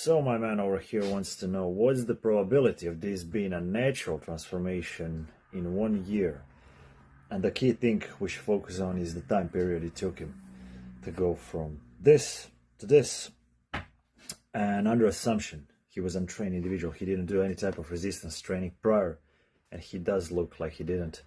So my man over here wants to know what's the probability of this being a natural transformation in 1 year? And the key thing we should focus on is the time period it took him to go from this to this. And under assumption, he was an untrained individual. He didn't do any type of resistance training prior, and he does look like he didn't.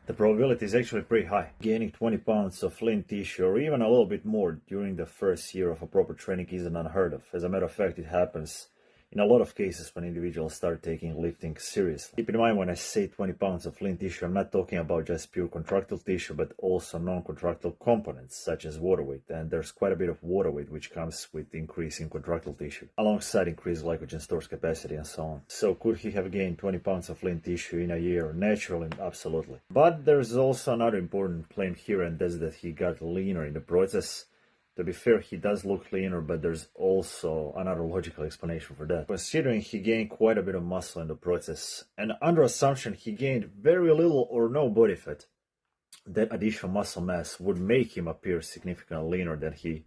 The probability is actually pretty high. Gaining 20 pounds of lean tissue or even a little bit more during the first year of a proper training isn't unheard of. As a matter of fact, it happens in a lot of cases when individuals start taking lifting seriously. Keep in mind, when I say 20 pounds of lean tissue, I'm not talking about just pure contractile tissue, but also non-contractile components such as water weight. And there's quite a bit of water weight which comes with increasing contractile tissue, alongside increased glycogen storage capacity and so on. So could he have gained 20 pounds of lean tissue in a year? Naturally, absolutely. But there's also another important claim here, and that's that he got leaner in the process. To be fair, he does look leaner, but there's also another logical explanation for that. Considering he gained quite a bit of muscle in the process, and under assumption he gained very little or no body fat, that additional muscle mass would make him appear significantly leaner than he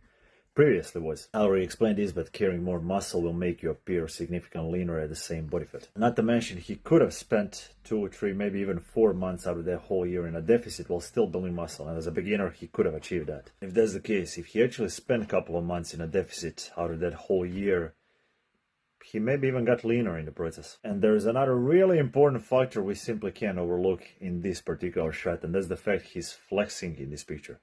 previously was. I already explained this, but carrying more muscle will make you appear significantly leaner at the same body fat. Not to mention, he could have spent 2 or 3, maybe even 4 months out of that whole year in a deficit while still building muscle, and as a beginner he could have achieved that. If that's the case, if he actually spent a couple of months in a deficit out of that whole year, he maybe even got leaner in the process. And there's another really important factor we simply can't overlook in this particular shot, and that's the fact he's flexing in this picture,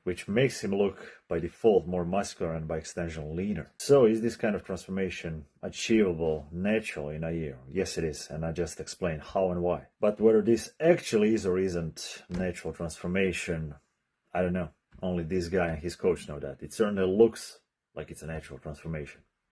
which makes him look by default more muscular and by extension leaner. So is this kind of transformation achievable naturally in a year? Yes, it is, and I just explained how and why. But whether this actually is or isn't natural transformation, I don't know. Only this guy and his coach know that. It certainly looks like it's a natural transformation.